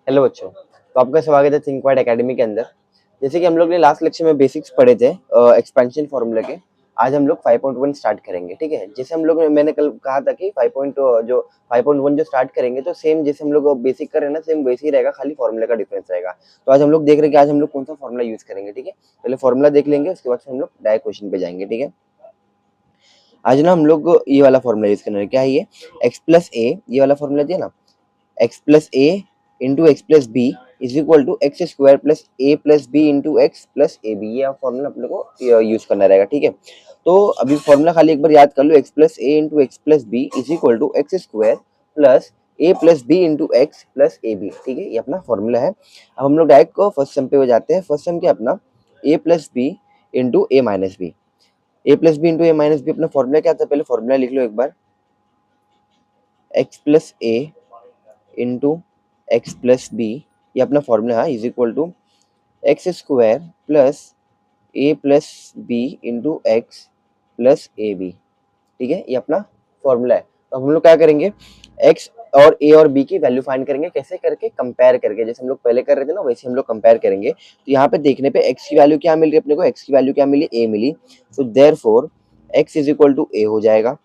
Hello बच्चों, तो आपका स्वागत है थिंकवाइड एकेडमी के अंदर। जैसे कि हम लोग ने लास्ट लेक्चर में बेसिक्स पढ़े थे एक्सपेंशन फार्मूला के। आज हम लोग 5.1 स्टार्ट करेंगे, ठीक है। जैसे हम लोग मैंने कल कहा था कि 5.1 जो स्टार्ट करेंगे तो सेम जैसे हम लोग बेसिक कर रहे हैं ना, सेम वैसे ही रहेगा, खाली फार्मूला का डिफरेंस रहेगा। तो आज हम लोग देख रहे हैं कि आज हम लोग कौन सा फार्मूला यूज करेंगे, ठीक है। पहले फार्मूला देख लेंगे, उसके बाद हम लोग डायरेक्ट क्वेश्चन पे जाएंगे, ठीक है। आज ना हम लोग ये वाला फार्मूला यूज करना है। क्या है ये? एक्स प्लस ए, ये वाला फार्मूला दिया ना, x plus a into x plus b is equal to x square plus a plus b into x plus a b. ये फॉर्मूला अपने को यूज करना रहेगा, ठीक है। तो अभी फॉर्मूला खाली एक बार याद कर लो, x plus a into x plus b is equal to x square plus a plus b into x plus a b, ठीक है। ये अपना फॉर्मूला है। अब हम लोग डायरेक्ट को फर्स्ट सम पे हो जाते हैं। फर्स्ट सम क्या अपना a plus b into a minus b. A plus b into a minus b अपना फॉर्मूला क्या था, पहले फॉर्मूला लिख लो एक बार। X plus a into x plus b, ये अपना फॉर्मूला है, is equal to x square plus a plus b into x plus a b, ठीक है। ये अपना फॉर्मूला है। तो हम लोग क्या करेंगे, एक्स और ए और बी की वैल्यू फाइंड करेंगे। कैसे करके? कंपेयर करके, जैसे हम लोग पहले कर रहे थे ना, वैसे हम लोग कंपेयर करेंगे। तो यहाँ पे देखने पे एक्स की वैल्यू क्या मिल रही है अपने को, एक्स की वैल्यू क्या मिली, ए मिली। So therefore x is equal to a हो जाएगा।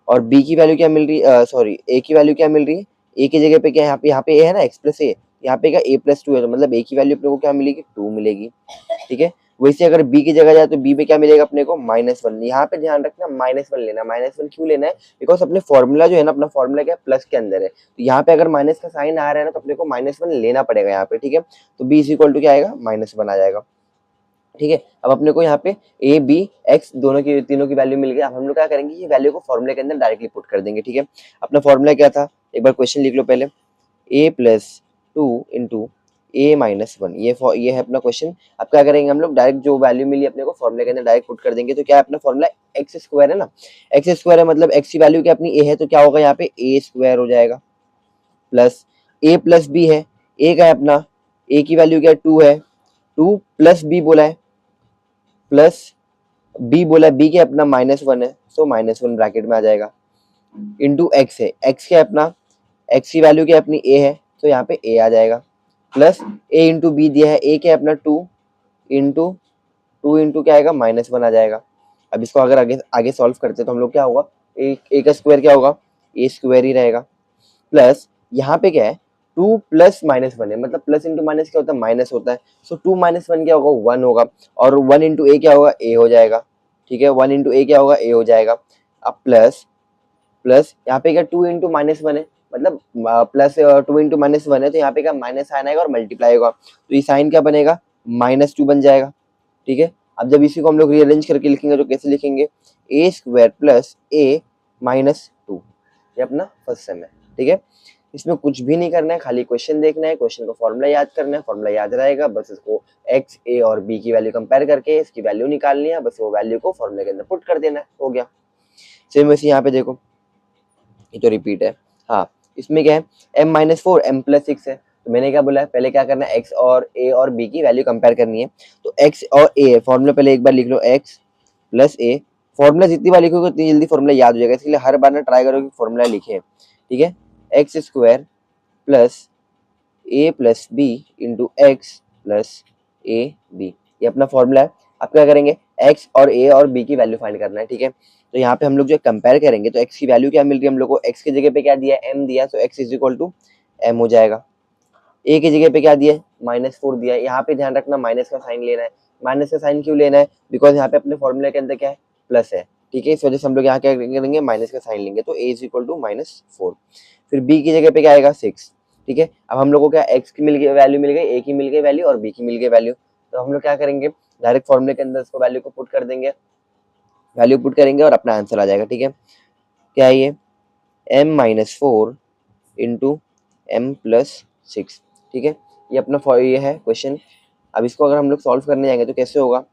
और बी की वैल्यू क्या मिल रही है, सॉरी ए की वैल्यू क्या मिल रही है, ए की जगह पे क्या है, यहाँ पे ए है ना, एक्स प्लस ए, यहाँ पे क्या ए प्लस टू है, तो मतलब ए की वैल्यू अपने को क्या मिलेगी, 2 मिलेगी, ठीक है। वैसे अगर बी की जगह जाए तो बी पे क्या मिलेगा अपने को, -1। यहाँ पे ध्यान रखना, -1 लेना। -1 क्यों लेना है? बिकॉज अपने फॉर्मूला जो है ना, अपना फॉर्मूला क्या प्लस के अंदर है, तो यहाँ पे अगर माइनस का साइन आ रहा है ना, तो अपने को -1 लेना पड़ेगा यहाँ पे, ठीक है। तो बी इज इक्वल टू क्या आएगा, -1 आ जाएगा, ठीक है। अब अपने को यहाँ पे ए बी एक्स दोनों की, तीनों की वैल्यू मिल गई। अब हम लोग क्या करेंगे, ये वैल्यू को फॉर्मूले के अंदर डायरेक्टली पुट कर देंगे, ठीक है। अपना फॉर्मूला क्या था, एक बार क्वेश्चन लिख लो पहले। ए plus two into a minus one, ये है अपना क्वेश्चन। अब क्या करेंगे हम लोग, डायरेक्ट जो वैल्यू मिली अपने को फॉर्मूले के अंदर डायरेक्ट पुट कर देंगे। तो क्या है अपना फॉर्मूला, एक्स स्क्वायर है ना, एक्स स्क्वायर है मतलब एक्स की वैल्यू क्या अपनी ए है, तो क्या होगा यहाँ पे ए स्क्वायर हो जाएगा, प्लस ए प्लस बी है, ए का है अपना, ए की वैल्यू क्या है, 2 है, 2 प्लस बी बोला है, प्लस बी बोला, बी के अपना -1 है, सो -1 ब्रैकेट में आ जाएगा, इंटू एक्स है, एक्स क्या है अपना, एक्स की वैल्यू क्या अपनी ए है, तो यहाँ पे ए आ जाएगा, प्लस ए इंटू बी दिया है, ए क्या है अपना 2 इंटू 2 इंटू क्या आएगा, -1 आ जाएगा। अब इसको अगर आगे आगे सॉल्व करते तो हम लोग क्या होगा, ए का स्क्वायर क्या होगा, ए स्क्वायर ही रहेगा, प्लस यहाँ पे क्या है, 2 प्लस -1 है, मतलब प्लस इंटू माइनस क्या होता है, माइनस होता है। सो 2 - 1 क्या होगा, 1 होगा, और 1 इंटू ए क्या होगा, ए हो जाएगा, ठीक है। 1 इंटू ए क्या होगा, ए हो जाएगा। अब प्लस प्लस यहाँ पे क्या 2 इंटू -1 है, मतलब प्लस 2 इंटू -1 है, तो यहाँ पे क्या माइनस साइन आएगा और मल्टीप्लाई होगा, तो ये साइन क्या बनेगा, -2 बन जाएगा, ठीक है। अब जब इसी को हम लोग रीअरेंज करके लिखेंगे तो कैसे लिखेंगे, ए स्क्वायर प्लस ए -2, ये अपना फर्स्ट सेम है, ठीक है। इसमें कुछ भी नहीं करना है, खाली क्वेश्चन देखना है, क्वेश्चन का फॉर्मूला याद करना है, फॉर्मूला याद रहेगा, बस इसको एक्स ए और बी की वैल्यू कंपेयर करके इसकी वैल्यू निकालनी है, बस वो वैल्यू को फॉर्मूले के अंदर पुट कर देना है, हो गया। सेम वैसे यहाँ पे देखो, ये तो रिपीट है। हाँ, इसमें क्या है, m-4 m+6 है, तो मैंने क्या बोला है, पहले क्या करना है, x और a और b की वैल्यू कंपेयर करनी है। तो x और a है, फॉर्मूला पहले एक बार लिख लो, x प्लस a। फॉर्मूला जितनी बार लिखोगे उतनी जल्दी फॉर्मूला याद हो जाएगा, इसलिए हर बार ना ट्राई करो कि फॉर्मूला लिखे, ठीक है। X square plus a plus b into x plus a b, ये अपना फॉर्मूला है। अब क्या करेंगे, एक्स और ए और बी की वैल्यू फाइंड करना है, ठीक है। तो यहाँ पे हम लोग जो कंपेयर करेंगे, तो एक्स की वैल्यू क्या मिल रही है हम लोग को, एक्स की जगह पे क्या दिया है, एम दिया, so x is equal to m हो जाएगा। ए की जगह पे क्या दिया है, -4 दिया है। यहाँ पे ध्यान रखना माइनस का साइन लेना है। माइनस का साइन क्यों लेना है, बिकॉज यहाँ पे अपने फॉर्मूले के अंदर क्या है, प्लस है, ठीक है। इस वजह से हम लोग यहाँ क्या करेंगे, माइनस का साइन लेंगे, तो ए इज इक्वल टू -4। फिर बी की जगह पे क्या आएगा, 6, ठीक है। अब हम लोग को क्या, एक्स की मिल गई वैल्यू, मिल गई ए की मिल गई वैल्यू और बी की मिल गई वैल्यू, तो हम लोग क्या करेंगे, डायरेक्ट फॉर्मूले के अंदर इसको वैल्यू को पुट कर देंगे, वैल्यू पुट करेंगे और अपना आंसर आ जाएगा, ठीक है। क्या है ये, m-4 इंटू m+6, ठीक है। ये अपना ये है क्वेश्चन। अब इसको अगर हम लोग सॉल्व करने जाएंगे तो कैसे होगा,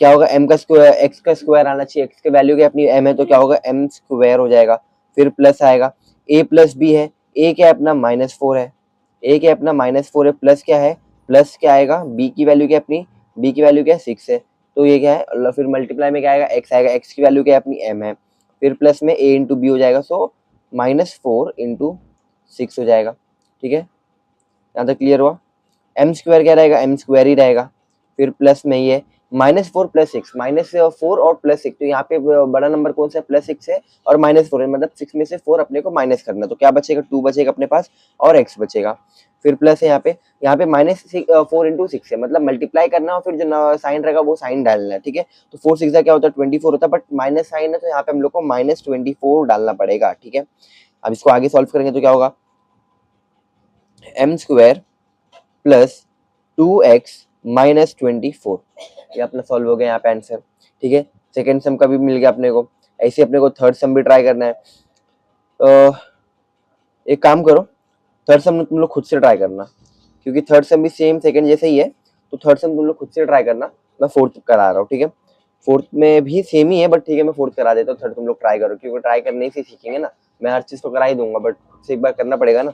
क्या होगा, m का स्क्वायर, x का स्क्वायर आना चाहिए, x की वैल्यू क्या अपनी m है, तो क्या होगा, m स्क्वायर हो जाएगा, फिर प्लस आएगा, a प्लस b है, a क्या अपना -4 है, a क्या अपना -4 है, प्लस क्या है, प्लस क्या आएगा, b की वैल्यू क्या अपनी, b की वैल्यू क्या है, 6 है, तो ये क्या है, फिर मल्टीप्लाई में क्या आएगा, x आएगा, x की वैल्यू क्या है अपनी m है, फिर प्लस में a इंटू बी हो जाएगा, सो -4 इंटू 6 हो जाएगा, ठीक है। यहाँ तक क्लियर हुआ। एम स्क्वायर क्या रहेगा, एम स्क्वायर ही रहेगा। फिर प्लस में ये -4 + 6, -4 और +6, तो यहाँ पे बड़ा नंबर कौन सा है, +6 है और -4 है, मतलब 6 में से 4 अपने को माइनस करना, तो क्या बचेगा, 2 बचेगा अपने पास और x बचेगा। फिर प्लस है यहाँ पे -4 × 6 है, मतलब मल्टीप्लाई करना और फिर जो साइन रहेगा वो साइन डालना है, ठीक है। तो 4 6 क्या होता है, 24 होता है, बट माइनस साइन है तो यहाँ पे हम लोग को -24 डालना पड़ेगा, ठीक है। अब इसको आगे सॉल्व करेंगे तो क्या होगा, m² + 2x - 24, ये अपना सॉल्व हो गया यहाँ पे आंसर, ठीक है। सेकेंड सम का भी मिल गया अपने को। ऐसे अपने को थर्ड सम भी ट्राई करना है। एक काम करो, थर्ड सम तुम लोग खुद से ट्राई करना, क्योंकि थर्ड सम भी सेम सेकंड जैसे ही है, तो थर्ड सम तुम लोग खुद से ट्राई करना, मैं फोर्थ करा रहा हूँ, ठीक है। फोर्थ में भी सेम ही है, बट ठीक है मैं फोर्थ करा देता हूँ, थर्ड तुम लोग ट्राई करो, क्योंकि ट्राई करने से सीखेंगे ना। मैं हर चीज तो करा ही दूंगा, बट से एक बार करना पड़ेगा ना।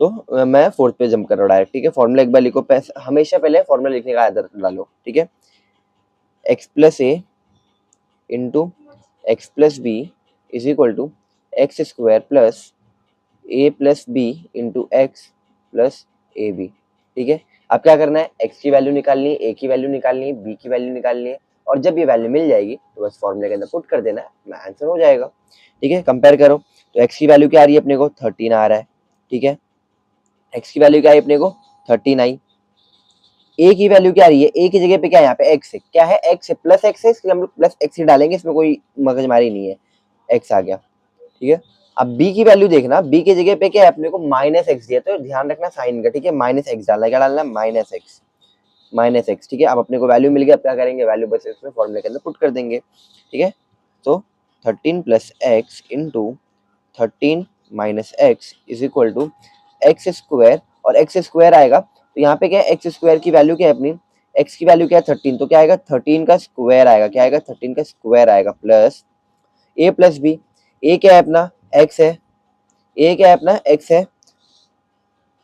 तो मैं फोर्थ पे जंप कर रहा हूँ डायरेक्ट, ठीक है। फॉर्मूला एक बार लिखो, हमेशा पहले फॉर्मूला लिखने का आदत डालो, ठीक है। x + a × x + b = x² + a + b × x + ab, ठीक है। अब क्या करना है, x की वैल्यू निकालनी है, a की वैल्यू निकालनी है, b की वैल्यू निकालनी है, और जब ये वैल्यू मिल जाएगी तो बस फॉर्मूले के अंदर पुट कर देना है, अपना आंसर हो जाएगा, ठीक है। कंपेयर करो, तो x की वैल्यू क्या आ रही है अपने को, 13 आ रहा है, ठीक है। x की वैल्यू क्या है अपने को, 39। a की वैल्यू क्या आ रही है, a की जगह पे क्या है, यहाँ पे x है, क्या है, x है, प्लस x है, इसलिए हम लोग प्लस x ही डालेंगे, इसमें कोई मगजमारी नहीं है, x आ गया, ठीक है। अब b की वैल्यू देखना, b की जगह पे क्या है अपने को, -x दिया, तो ध्यान रखना साइन का, ठीक है। -x डालना है, क्या डालना है, -x, ठीक है। अब अपने को वैल्यू मिल गया, अब क्या करेंगे, वैल्यू बस इसमें फॉर्मूले के अंदर पुट कर देंगे, ठीक है। तो 13 + x × 13 - x = x², और x² आएगा, तो यहाँ पे क्या है, x² की वैल्यू क्या है अपनी, x की वैल्यू क्या है 13, तो क्या आएगा, 13 का स्क्वायर आएगा, क्या आएगा, 13 का स्क्वायर आएगा, प्लस a + b, a क्या है अपना, x है, a क्या है अपना, x है,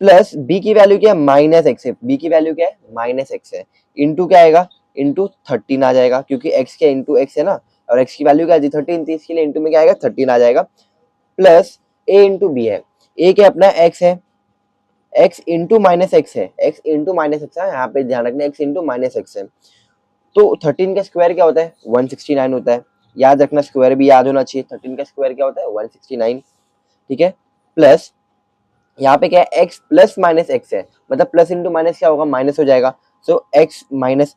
प्लस b की वैल्यू क्या है, -x है, b की वैल्यू क्या है, -x है, इंटू क्या आएगा, इंटू 13 आ जाएगा, क्योंकि x क्या इंटू x है ना, और x की वैल्यू क्या है 13 थी, इसके लिए इंटू में क्या आएगा, 13 आ जाएगा, प्लस a इंटू बी है, a क्या अपना x है, x इंटू -x है, x इंटू -x है, यहाँ पे ध्यान रखना, x इंटू -x है, तो 13 का स्क्वायर क्या होता है, 169 होता है, याद रखना, स्क्वायर भी याद होना चाहिए, 13 का स्क्वायर क्या होता है, 169, ठीक है। प्लस यहाँ पे क्या है, x + -x है, मतलब प्लस इंटू माइनस क्या होगा, माइनस हो जाएगा, सो x -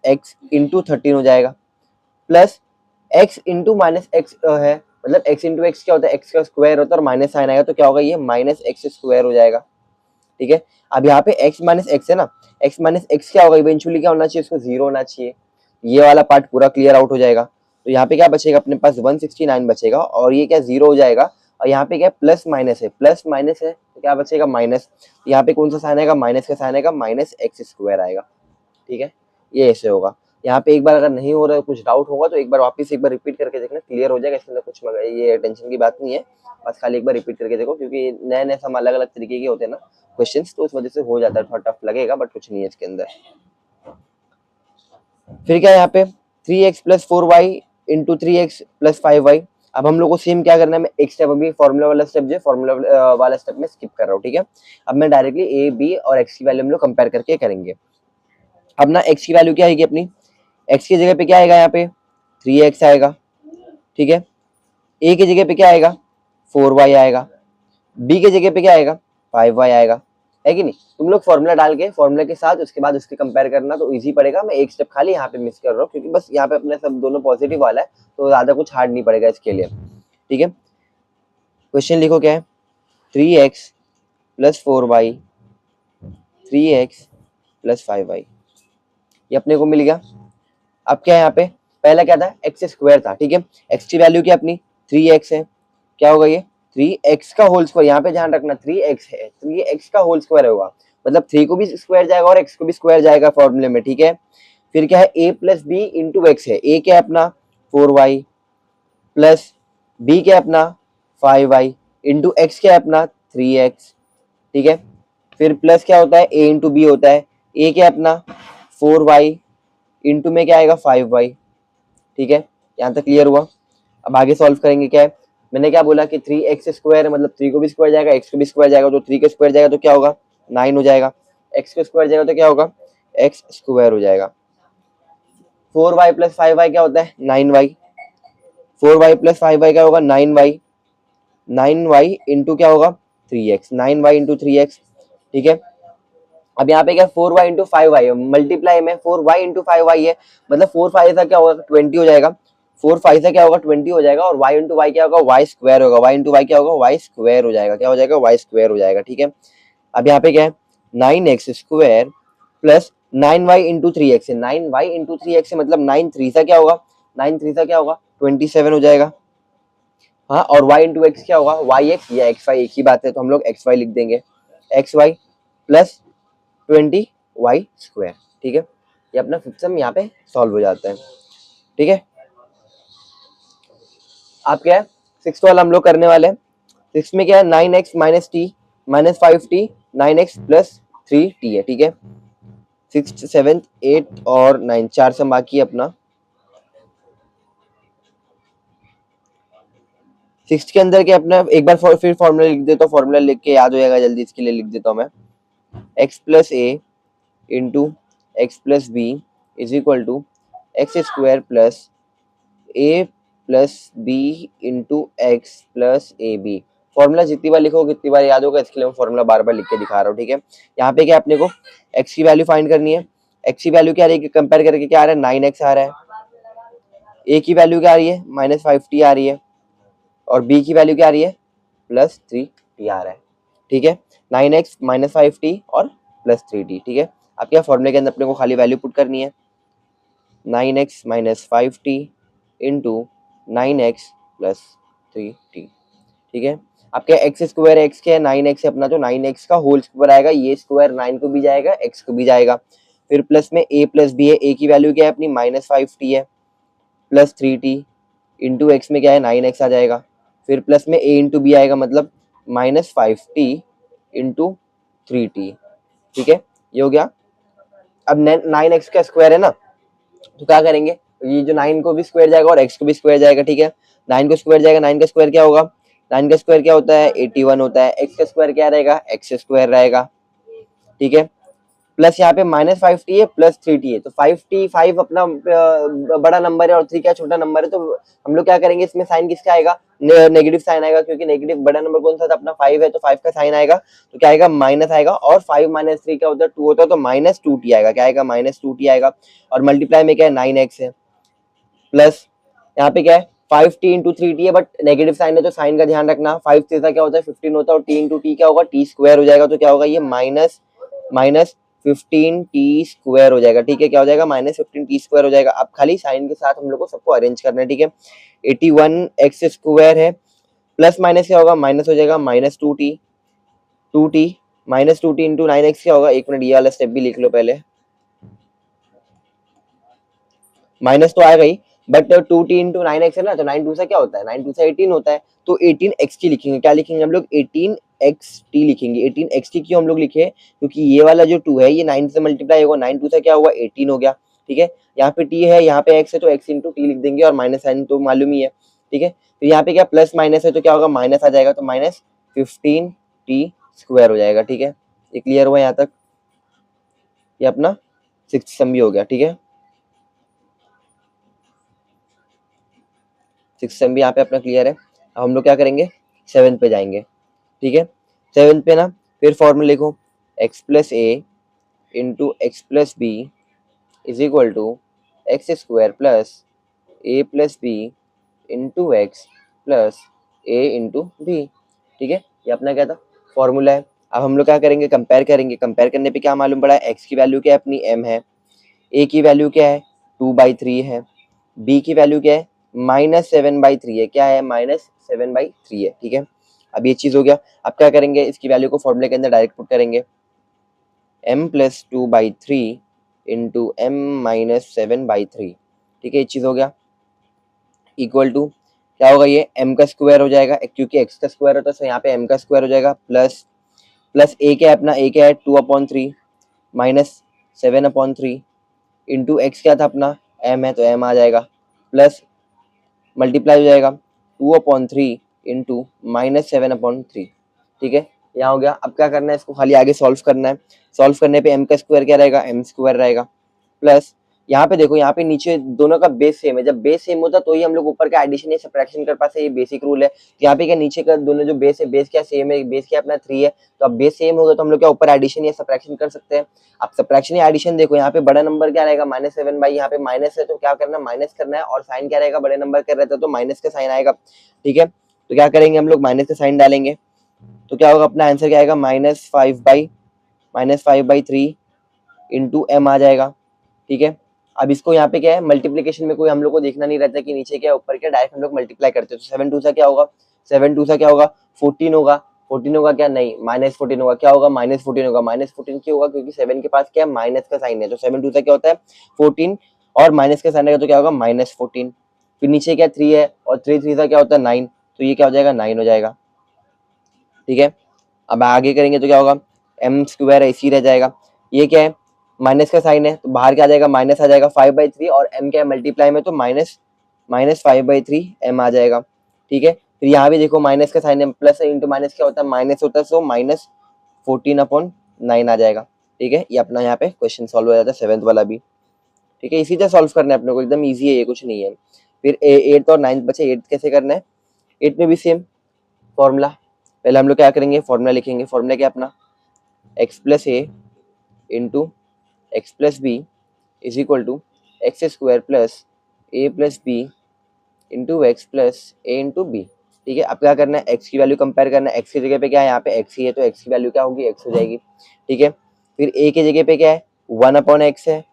x इंटू 13 हो जाएगा, प्लस x इंटू -x है, मतलब x इंटू x क्या होता है, x का स्क्वायर होता है और माइनस साइन आएगा, तो क्या होगा, ये -x² हो जाएगा, ठीक है। अब यहाँ पे x - x है ना, x - x क्या होगा, इवेंचुअली क्या होना चाहिए, उसको 0 होना चाहिए, ये वाला पार्ट पूरा क्लियर आउट हो जाएगा, तो यहाँ पे क्या बचेगा अपने पास, 169 बचेगा, और ये क्या 0 हो जाएगा, और यहाँ पे क्या प्लस माइनस है, तो क्या बचेगा, माइनस, यहाँ पे कौन सा साइन आएगा, माइनस का साइन आएगा, -x² आएगा, ठीक है। ये ऐसे होगा। यहाँ पे एक बार अगर नहीं हो रहा है, कुछ डाउट होगा तो एक बार वापस एक बार रिपीट करके देखना, क्लियर हो जाएगा, इसके अंदर कुछ ये टेंशन की बात नहीं है, बस खाली एक बार रिपीट करके देखो, क्योंकि नए नए सम अलग अलग तरीके के होते हैं ना क्वेश्चंस, तो उस वजह से हो जाता है, थोड़ा टफ लगेगा, बट कुछ नहीं है इसके अंदर। फिर क्या है यहाँ पे, 3x + 4y × 3x + 5y। अब हम लोग को सेम क्या करना है, मैं एक स्टेप अभी फॉर्मूला वाला स्टेप जो फॉर्मूला वाला स्टेप में स्किप कर रहा हूँ, ठीक है। अब मैं डायरेक्टली a b और x की वैल्यू हम लोग कंपेयर करके करेंगे। अब ना x की वैल्यू क्या आएगी अपनी, x की जगह पे क्या आएगा, यहाँ पे 3x आएगा, ठीक है। a की जगह पे क्या आएगा, 4y आएगा, b की जगह पे क्या आएगा, 5y आएगा, है कि नहीं। तुम लोग फॉर्मूला डाल के फॉर्मूला के साथ उसके बाद उसके कंपेयर करना, तो इजी पड़ेगा। मैं एक स्टेप खाली यहाँ पे मिस कर रहा हूँ, क्योंकि बस यहाँ पे अपने सब दोनों पॉजिटिव वाला है, तो ज्यादा कुछ हार्ड नहीं पड़ेगा इसके लिए, ठीक है। क्वेश्चन लिखो क्या है, 3x + 4y 3x + 5y, ये अपने को मिल गया। अब क्या है यहाँ पे, पहला क्या था, x² था, ठीक है। x की वैल्यू क्या अपनी 3x है, क्या होगा ये 3x का होल स्क्वायर, यहाँ पे ध्यान रखना 3x है, 3x का होल स्क्वायर होगा, मतलब 3 को भी स्क्वायर जाएगा और x को भी स्क्वायर जाएगा फॉर्मूले में, ठीक है। फिर क्या है, a + b × x है, a क्या है अपना 4y, प्लस b क्या है अपना 5y, इंटू x क्या है अपना 3x, ठीक है। फिर प्लस क्या होता है, a × b होता है, a क्या है अपना 4y, इंटू में क्या आएगा 5y, ठीक है। यहाँ तक क्लियर हुआ। अब आगे सॉल्व करेंगे, क्या है, मैंने क्या बोला कि 3x² है, मतलब 3 को भी स्क्वायर जाएगा, x को भी स्क्वायर जाएगा, तो 3 का स्क्वायर जाएगा तो क्या होगा 9 हो जाएगा, x को स्क्वायर जाएगा तो क्या होगा, x स्क्वायर हो जाएगा। 4y प्लस 5y क्या होता है, 9y। 4y प्लस 5y क्या होगा, 9y। 9y इंटू क्या होगा, 3x, 9y इंटू 3x, ठीक है। अब यहाँ पे क्या, 4y इंटू 5y मल्टीप्लाई में 4y इंटू 5y है, मतलब 4 5 से क्या होगा, 20 हो जाएगा। 4 5 से क्या होगा, 20 हो जाएगा, और y इंटू वाई क्या होगा, वाई स्क्वायर होगा। y इंटू वाई क्या होगा, वाई स्क्वायर हो जाएगा। क्या हो जाएगा, वाई स्क्वायर हो जाएगा, ठीक है। अब यहाँ पे क्या है, 9x square plus 9y into 3x है, 9y इंटू 3x है, मतलब 9 3 सा क्या होगा, 9 3 सा क्या होगा, 27 हो जाएगा। हाँ, और y इंटू एक्स क्या होगा, वाई एक्स या एक्स वाई एक ही बात है, तो हम लोग एक्स वाई लिख देंगे, x Y plus 20y square, ठीक है। ये अपना फिफ्थ सम यहाँ पे सॉल्व हो जाता है, ठीक है। आप क्या है, सिक्स वाला हम लोग करने वाले हैं। सिक्स में क्या है, 9x minus T minus 5t 9x plus 3t है, ठीक है। सिक्स, सेवेंथ, एट और 9, 4 सम बाकी है अपना। सिक्स के अंदर क्या अपना, एक बार फिर फॉर्मूला लिख देता हूँ, फॉर्मूला लिख के याद हो जाएगा जल्दी, इसके लिए लिख देता हूँ मैं। x plus a into x plus b is equal to x square plus a plus b into x plus a b. Formula जितनी बार लिखो कितनी बार याद होगा, इसके लिए मैं फॉर्मूला बार बार लिख के दिखा रहा हूँ, ठीक है। यहाँ पे क्या अपने को x की वैल्यू फाइंड करनी है। x की वैल्यू क्या आ रही है, कंपेयर करके क्या आ रहा है, 9x आ रहा है। a की वैल्यू क्या आ रही है, माइनस 5t आ रही है, और b की वैल्यू क्या आ रही है, प्लस 3t आ रहा है, ठीक है। 9x माइनस 5t और प्लस 3t, ठीक है। अब क्या फॉर्मूले के अंदर अपने को खाली वैल्यू पुट करनी है, 9x minus 5t into 9x plus 3t, ठीक है। अब क्या एक्स स्क्वायर एक्स क्या है, 9x है अपना, तो 9x का होल स्क्वायर आएगा, ये स्क्वायर 9 को भी जाएगा, x को भी जाएगा। फिर प्लस में a प्लस बी है, a की वैल्यू क्या है अपनी, माइनस 5t है, प्लस 3t इंटू एक्स में क्या है, 9x आ जाएगा। फिर प्लस में a इंटू बी आएगा, मतलब माइनस 5t इंटू 3t, ठीक है। ये हो गया। अब 9x का स्क्वायर है ना, तो क्या करेंगे, ये जो 9 को भी स्क्वायर जाएगा और x को भी स्क्वायर जाएगा, ठीक है। 9 को स्क्वायर जाएगा, 9 का स्क्वायर क्या होगा, 9 का स्क्वायर क्या होता है, 81 होता है। x का स्क्वायर क्या रहेगा, x स्क्वायर रहेगा, ठीक है। प्लस यहाँ पे माइनस 5t है, प्लस 3t है, तो 5t 5 अपना बड़ा नंबर है और 3 क्या छोटा नंबर है, तो हम लोग क्या करेंगे, इसमें साइन किसका आएगा, नेगेटिव साइन आएगा, क्योंकि नेगेटिव बड़ा नंबर कौन सा था अपना, 5 है, तो 5 का साइन आएगा, तो क्या आएगा, माइनस आएगा, और 5 माइनस 3 क्या होता है, 2 होता है, तो माइनस 2t आएगा, क्या आएगा, माइनस 2t आएगा। और मल्टीप्लाई में क्या है, 9x है, प्लस यहाँ पे क्या है, 5t इंटू 3t है, बट नेगेटिव साइन है तो साइन का ध्यान रखना। 5 से क्या होता है, 15 होता है, और t इंटू टी क्या होगा, टी स्क्वायर हो जाएगा, तो क्या होगा, ये माइनस माइनस 15t स्क्वायर हो जाएगा, ठीक है। क्या हो जाएगा, माइनस 15t स्क्वायर हो जाएगा। अब खाली साइन के साथ हम लोग को सबको अरेंज करना है, ठीक है। 81x स्क्वायर है, प्लस माइनस क्या होगा, माइनस हो जाएगा, minus 2t minus 2t into 9x क्या होगा, एक मिनट ये वाला स्टेप भी लिख लो पहले, माइनस तो आएगा ही, बट 2t इंटू 9x है ना, तो 9 2 से क्या होता है, 9 2 से 18 होता है, तो 18xt लिखेंगे। क्या लिखेंगे हम लोग, 18xt लिखेंगे। 18xt क्यों हम लोग लिखे, क्योंकि ये वाला जो 2 है ये 9 से मल्टीप्लाई होगा, 9 2 से क्या हुआ, 18 हो गया, ठीक है। यहाँ पे t है, यहाँ पे x है, तो x इंटू टी लिख देंगे, और माइनस साइन तो मालूम ही है, ठीक है। तो यहाँ पे क्या प्लस माइनस है, तो क्या होगा, माइनस आ जाएगा, तो माइनस 15t स्क्वायर हो जाएगा, ठीक है। ये क्लियर हुआ यहाँ तक, ये अपना सिक्स्थ सम भी हो गया, ठीक है। सिक्स सम भी यहाँ पे अपना क्लियर है। अब हम लोग क्या करेंगे, सेवेंथ पे जाएंगे, ठीक है। सेवेंथ पे ना फिर फॉर्मूला लिखो, x plus a into x plus b is equal to x square plus a plus b into x plus a into b, ठीक है। ये अपना क्या था, फॉर्मूला है। अब हम लोग क्या करेंगे, कंपेयर करेंगे। कंपेयर करने पे क्या मालूम पड़ा है, एक्स की वैल्यू क्या है अपनी, m है, ए की वैल्यू क्या है, 2/3 है, बी की वैल्यू क्या है, -7/3 है, क्या है, -7/3 है, ठीक है। अब ये चीज हो गया। अब क्या करेंगे, इसकी वैल्यू को फॉर्मूले के अंदर डायरेक्ट पुट करेंगे, m plus 2/3 into m minus 7/3, ठीक है। ये चीज हो गया, इक्वल टू क्या होगा, ये m का स्क्वायर हो जाएगा, क्योंकि x का स्क्वायर होता है, तो यहाँ पे m का स्क्वायर हो जाएगा, प्लस प्लस a क्या है अपना, a क्या है 2/3 माइनस 7/3 इंटू एक्स क्या था अपना, m है, तो m आ जाएगा, प्लस मल्टीप्लाई हो जाएगा 2/3 इंटू -7/3, ठीक है। यहाँ हो गया। अब क्या करना है, इसको खाली आगे सॉल्व करना है। सॉल्व करने पे m का स्क्वायर क्या रहेगा, m स्क्वायर रहेगा, प्लस यहाँ पे देखो, यहाँ पे नीचे दोनों का बेस सेम है। जब बेस सेम होता तो ही हम लोग ऊपर का एडिशन या सब्ट्रैक्शन कर पाते, ये बेसिक रूल है। तो यहाँ पे क्या नीचे का दोनों जो बेस है, बेस क्या सेम है, बेस क्या अपना 3 है, तो अब बेस सेम होगा तो हम लोग क्या ऊपर एडिशन या सब्ट्रैक्शन कर सकते हैं। अब सब्ट्रैक्शन या एडिशन देखो, यहाँ पे बड़ा नंबर क्या रहेगा -7 भाई, यहाँ पे माइनस है तो क्या करना, माइनस करना है, और साइन क्या रहेगा, बड़े नंबर का रहता है तो माइनस का साइन आएगा, ठीक है। तो क्या करेंगे हम लोग, माइनस का साइन डालेंगे, तो क्या होगा, अपना आंसर क्या आएगा, -5/3 इंटू m आ जाएगा, ठीक है। अब इसको यहाँ पे क्या है, मल्टीप्लीकेशन में कोई हम लोग को देखना नहीं रहता कि नीचे क्या ऊपर क्या, डायरेक्ट हम लोग मल्टीप्लाई करते हैं। तो 7 2 सा क्या होगा, 7 2 सा क्या होगा, 14 होगा। 14 होगा क्या, नहीं, -14 होगा। क्या होगा, -14 होगा। -14 क्यों होगा, क्योंकि 7 के पास क्या है, माइनस का साइन है। तो 7 2 सा क्या होता है 14, और माइनस का साइन है तो क्या होगा, -14। फिर नीचे क्या 3 है, और 3 3 सा क्या होता है 9, तो ये क्या हो जाएगा, 9 हो जाएगा, ठीक है। अब आगे करेंगे तो क्या होगा, m स्क्वायर ऐसी रह जाएगा। ये क्या है, माइनस का साइन है तो बाहर क्या आ जाएगा, माइनस आ जाएगा 5/3, और m क्या है मल्टीप्लाई में, तो -5/3 m आ जाएगा, ठीक है। फिर यहाँ भी देखो माइनस का साइन है, प्लस इंटू माइनस क्या होता है, माइनस होता है, सो -14/9 आ जाएगा, ठीक है। ये अपना यहाँ पे क्वेश्चन सॉल्व हो जाता है 7th वाला भी, ठीक है। इसी तरह सॉल्व करना है अपने को, एकदम ईजी है ये, कुछ नहीं है। फिर 8th और 9th बचे। 8th कैसे करना है, 8th में भी सेम फॉर्मूला। पहले हम लोग क्या करेंगे, फॉर्मूला लिखेंगे। फॉर्मूला क्या अपना, x plus a into x plus b is equal to x square plus a plus b into x plus a into b, ठीक है। अब क्या करना है, x की वैल्यू कंपेयर करना है। x की जगह पे क्या है, यहाँ पे x ही है तो x की वैल्यू क्या होगी, x हो जाएगी, ठीक है। फिर a की जगह पे क्या है, 1/x है,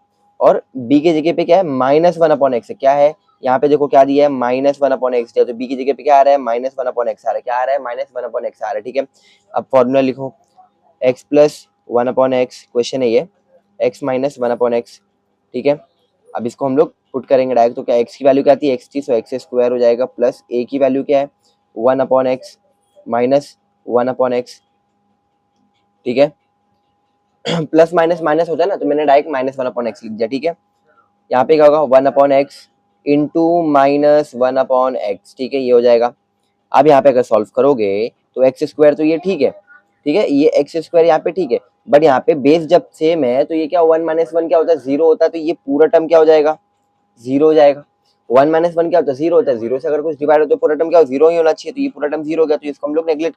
और b की जगह पे क्या है, -1/x है। क्या है, यहाँ पे देखो क्या दिया है, -1/x दिया, तो b की जगह पे क्या आ रहा है, -1/x आ रहा है। क्या आ रहा है, -1/x आ रहा है, ठीक है। अब फॉर्मूला लिखो, x प्लस 1/x, क्वेश्चन है ये, x माइनस 1/x, ठीक है। अब इसको हम लोग पुट करेंगे डायरेक्ट, तो क्या x की वैल्यू क्या आती है, x थी, सो x स्क्वायर हो जाएगा, प्लस a की वैल्यू क्या है 1/x माइनस 1/x, ठीक है। प्लस माइनस माइनस होता है ना, तो मैंने डायरेक्ट -1/x लिख दिया, ठीक है। यहाँ पे क्या होगा, 1/x इंटू -1/x, ठीक है, ये हो जाएगा। अब यहाँ पे अगर सॉल्व करोगे तो एक्स स्क्वायर, तो ये ठीक है, ये एक्स स्क्वायर यहाँ पे ठीक है, बट यहाँ पे बेस जब सेम है तो ये क्या 1 - 1 क्या होता है, 0 होता है, तो ये पूरा टर्म क्या हो जाएगा, 0 हो जाएगा। 1 - 1 क्या होता है, 0 होता है, 0 से अगर कुछ डिवाइड हो तो पूरा टर्म क्या हो, 0 ही होना चाहिए, तो ये पूरा टर्म 0 हो गया, तो इसको हम लोग नेग्लेक्ट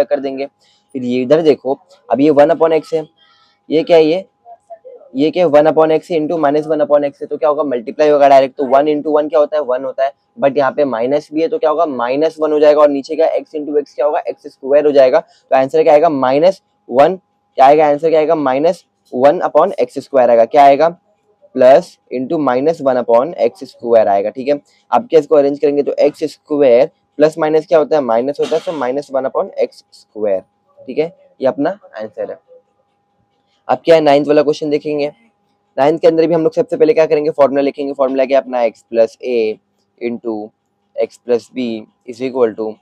कर देंगे। फिर ये इधर देखो, अब ये 1/x है, ये क्या है, ये क्या है 1/x इंटू -1/x है, तो क्या होगा, मल्टीप्लाई होगा डायरेक्ट, तो 1 इंटू 1 क्या होता है, 1 होता है, बट यहाँ पे माइनस भी है तो क्या होगा, -1 हो जाएगा, और नीचे क्या x इंटू एक्स क्या होगा, एक्स स्क्वायर हो जाएगा, तो आंसर क्या आएगा, -1, क्या आएगा आंसर, क्या आएगा, -1/x स्क्वायर आएगा, क्या आएगा, प्लस इंटू -1/x स्क्वायर आएगा, ठीक है। अब क्या इसको अरेंज करेंगे, तो एक्स स्क्वायर प्लस माइनस क्या होता है, माइनस होता है, तो -1/x स्क्वायर, ठीक है। ये अपना आंसर है। अब क्या है, 9th वाला क्वेश्चन देखेंगे। 9th के अंदर भी हम लोग सबसे पहले क्या करेंगे, फॉर्मूला लिखेंगे। फॉर्मूला क्या अपना, x plus a into x plus b is equal to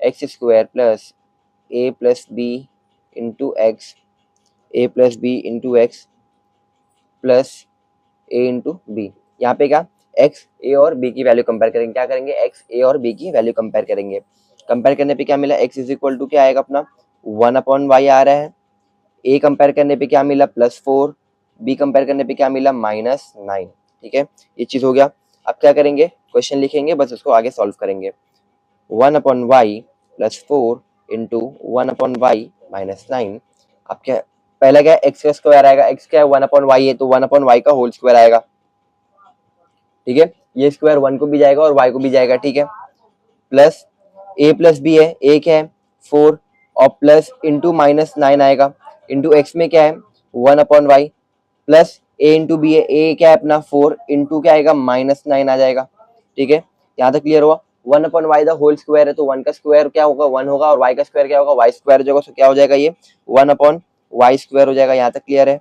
x square plus a plus b into x, a plus b into x plus a into b. यहाँ पे क्या, एक्स ए और बी की value compare करेंगे। क्या करेंगे, x ए और B की वैल्यू कंपेयर करेंगे। कंपेयर करने पे क्या मिला, एक्स इज इक्वल टू क्या आएगा अपना 1/y आ रहा है, ए कंपेयर करने पे क्या मिला +4, बी कंपेयर करने पे क्या मिला -9, ठीक है। ये चीज हो गया। अब क्या करेंगे, क्वेश्चन लिखेंगे, बस उसको आगे सॉल्व करेंगे। 1/y +4 into 1/y -9। अब क्या, पहला क्या है, एक्स का स्क्वायर आएगा, एक्स क्या है 1/y है, तो 1/y का होल स्क्वायर आएगा, ठीक है। ये स्क्वायर 1 को भी जाएगा और y को भी जाएगा, ठीक है। प्लस a प्लस बी है, a क्या है 4, और प्लस इंटू -9 आएगा, इंटू एक्स में क्या है 1/y, plus a into b है, a क्या है अपना 4, इंटू क्या आएगा -9 आ जाएगा, ठीक है। यहाँ तक क्लियर हुआ। 1/y द होल स्क्वायर है, तो 1 का स्क्वायर क्या होगा 1 होगा, और y का स्क्वायर क्या होगा y स्क्वायर हो जाएगा, तो क्या हो जाएगा ये 1/y स्क्वायर हो जाएगा। यहाँ तक क्लियर है।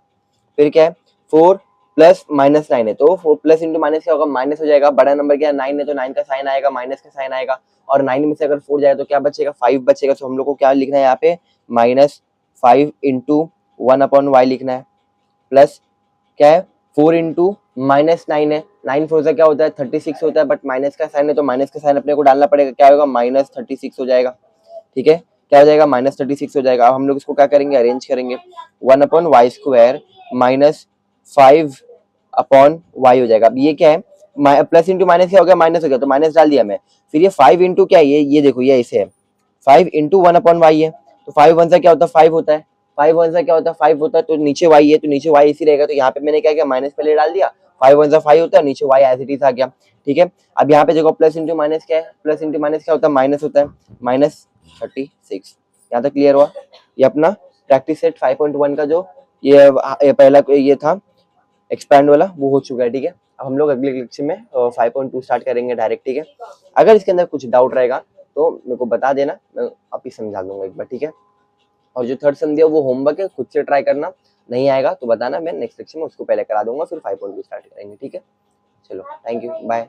फिर क्या है 4 प्लस -9 है, तो 4 प्लस इंटू माइनस क्या होगा, माइनस हो जाएगा। बड़ा नंबर क्या है 9 है, तो 9 का साइन आएगा, माइनस का साइन आएगा, और 9 में से अगर 4 जाए तो क्या बचेगा, 5 बचेगा। तो हम लोग को क्या लिखना है यहाँ पे, -5 इंटू 1/y लिखना है, प्लस क्या है 4 इंटू -9 है, 9 4 से क्या होता है 36 होता है, बट माइनस का साइन है तो माइनस का साइन अपने को डालना पड़ेगा, क्या होगा -36 हो जाएगा, ठीक है। क्या हो जाएगा, -36 हो जाएगा। अब हम लोग इसको क्या करेंगे, अरेंज करेंगे, 1/y² -5/y हो जाएगा। अब ये क्या है, प्लस इंटू माइनस क्या हो गया, माइनस हो गया, तो माइनस डाल दिया मैं। फिर ये 5 इंटू क्या है, ये देखो ये ऐसे है, 5 इंटू 1/y है, तो 5 वन सा क्या होता है, 5 होता है, 5 वन सा क्या होता है, 5 होता है, तो नीचे y है, तो नीचे y इसी रहेगा, तो यहाँ पे मैंने क्या किया, माइनस पहले डाल दिया, 5 वन सा 5 होता है, नीचे y एज इट इज आ गया, ठीक है। अब यहाँ पे देखो प्लस इंटू माइनस क्या है, प्लस इंटू माइनस क्या होता है, माइनस होता है, -36। यहाँ तक क्लियर हुआ। ये अपना प्रैक्टिस सेट 5.1 का जो ये पहला ये था एक्सपैंड वाला, वो हो चुका है, ठीक है। अब हम लोग अगले लेक्चर में 5.2 स्टार्ट करेंगे डायरेक्ट, ठीक है। अगर इसके अंदर कुछ डाउट रहेगा तो मेरे को बता देना, मैं आप ही समझा दूंगा एक बार, ठीक है। और जो थर्ड सम दिया वो होमवर्क है, खुद से ट्राई करना, नहीं आएगा तो बताना, मैं नेक्स्ट लेक्चर में उसको पहले करा दूंगा, फिर 5.2 स्टार्ट करेंगे, ठीक है। चलो, थैंक यू, बाय।